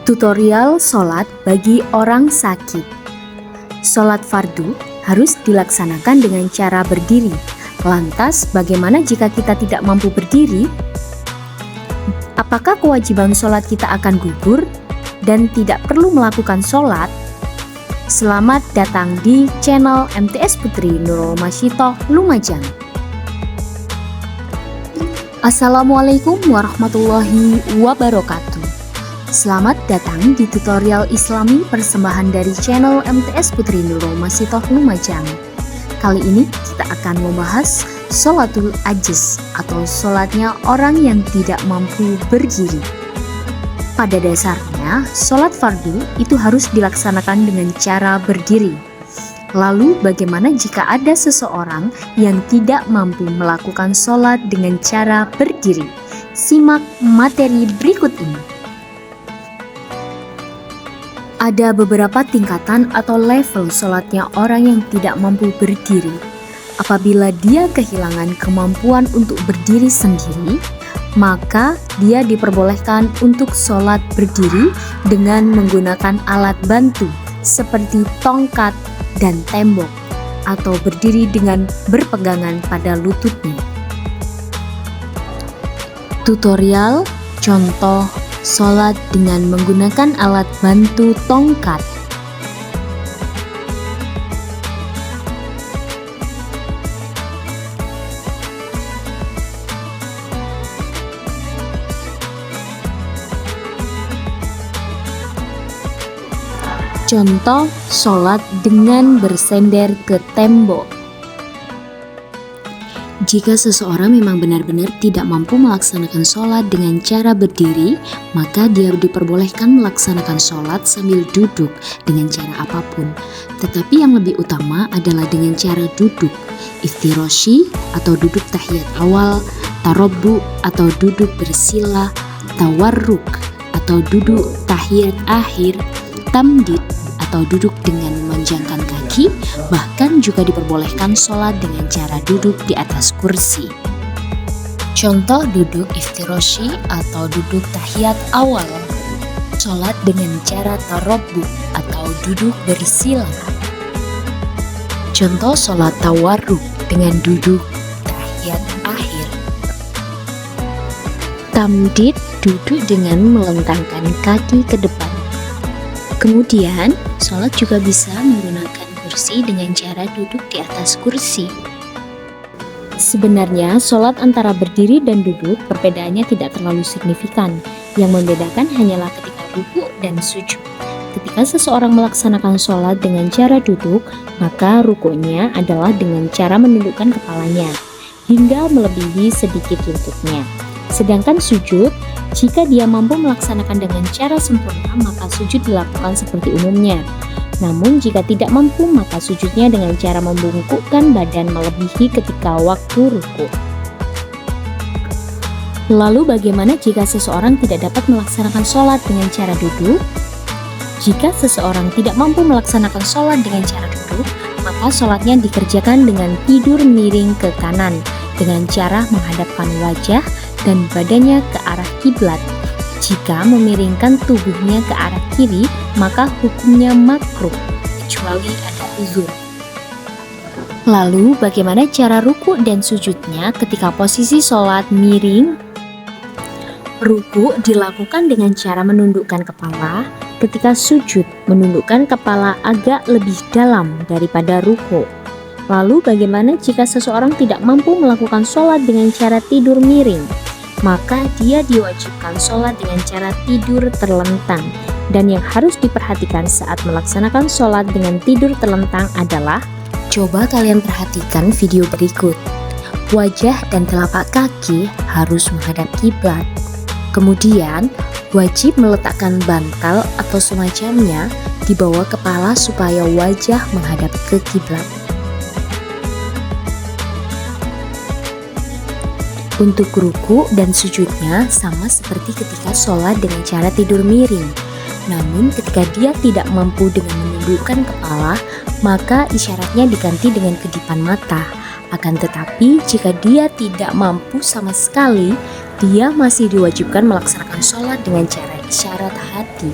Tutorial sholat bagi orang sakit. Sholat fardu harus dilaksanakan dengan cara berdiri. Lantas, bagaimana jika kita tidak mampu berdiri? Apakah kewajiban sholat kita akan gugur dan tidak perlu melakukan sholat? Selamat datang di channel MTS Putri Nurul Masyitoh Lumajang. Assalamualaikum warahmatullahi wabarakatuh. Selamat datang di tutorial Islami persembahan dari channel MTS Putri Nurul Masyitoh Lumajang. Kali ini kita akan membahas sholatul ajiz atau sholatnya orang yang tidak mampu berdiri. Pada dasarnya, sholat fardu itu harus dilaksanakan dengan cara berdiri. Lalu bagaimana jika ada seseorang yang tidak mampu melakukan sholat dengan cara berdiri? Simak materi berikut ini. Ada beberapa tingkatan atau level sholatnya orang yang tidak mampu berdiri. Apabila dia kehilangan kemampuan untuk berdiri sendiri, maka dia diperbolehkan untuk sholat berdiri dengan menggunakan alat bantu seperti tongkat dan tembok, atau berdiri dengan berpegangan pada lututnya. Tutorial contoh sholat dengan menggunakan alat bantu tongkat. Contoh sholat dengan bersender ke tembok. Jika seseorang memang benar-benar tidak mampu melaksanakan sholat dengan cara berdiri, maka dia diperbolehkan melaksanakan sholat sambil duduk dengan cara apapun. Tetapi yang lebih utama adalah dengan cara duduk, iftiroshi atau duduk tahiyat awal, tarobbu atau duduk bersila, tawarruk atau duduk tahiyat akhir, tamdid atau duduk dengan memanjangkan kaki, bahkan juga diperbolehkan sholat dengan cara duduk di atas kursi. Contoh duduk iftiroshi atau duduk tahiyat awal, sholat dengan cara tarobbu atau duduk bersila. Contoh sholat tawarruk dengan duduk tahiyat akhir. Tamdid duduk dengan melentangkan kaki ke depan. Kemudian, sholat juga bisa menggunakan kursi dengan cara duduk di atas kursi. Sebenarnya, sholat antara berdiri dan duduk perbedaannya tidak terlalu signifikan. Yang membedakan hanyalah ketika rukuk dan sujud. Ketika seseorang melaksanakan sholat dengan cara duduk, maka rukuknya adalah dengan cara menundukkan kepalanya, hingga melebihi sedikit lututnya. Sedangkan sujud, jika dia mampu melaksanakan dengan cara sempurna, maka sujud dilakukan seperti umumnya. Namun jika tidak mampu, maka sujudnya dengan cara membungkukkan badan melebihi ketika waktu rukuk. Lalu bagaimana jika seseorang tidak dapat melaksanakan sholat dengan cara duduk? Jika seseorang tidak mampu melaksanakan sholat dengan cara duduk, maka sholatnya dikerjakan dengan tidur miring ke kanan, dengan cara menghadapkan wajah dan badannya ke arah kiblat. Jika memiringkan tubuhnya ke arah kiri, maka hukumnya makruh, kecuali ada uzur. Lalu bagaimana cara rukuk dan sujudnya ketika posisi sholat miring? Rukuk dilakukan dengan cara menundukkan kepala, ketika sujud menundukkan kepala agak lebih dalam daripada rukuk. Lalu bagaimana jika seseorang tidak mampu melakukan sholat dengan cara tidur miring? Maka dia diwajibkan sholat dengan cara tidur terlentang. Dan yang harus diperhatikan saat melaksanakan sholat dengan tidur terlentang adalah, coba kalian perhatikan video berikut. Wajah dan telapak kaki harus menghadap kiblat. Kemudian wajib meletakkan bantal atau semacamnya di bawah kepala supaya wajah menghadap ke kiblat. Untuk rukuk dan sujudnya sama seperti ketika sholat dengan cara tidur miring. Namun ketika dia tidak mampu dengan menundukkan kepala, maka isyaratnya diganti dengan kedipan mata. Akan tetapi jika dia tidak mampu sama sekali, dia masih diwajibkan melaksanakan sholat dengan cara isyarat hati.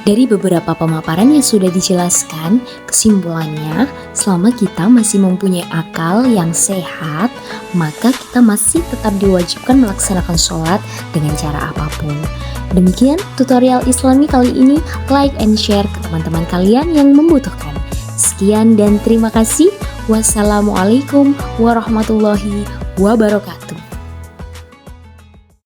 Dari beberapa pemaparan yang sudah dijelaskan, kesimpulannya, selama kita masih mempunyai akal yang sehat, maka kita masih tetap diwajibkan melaksanakan sholat dengan cara apapun. Demikian tutorial Islami kali ini, like and share ke teman-teman kalian yang membutuhkan. Sekian dan terima kasih. Wassalamualaikum warahmatullahi wabarakatuh.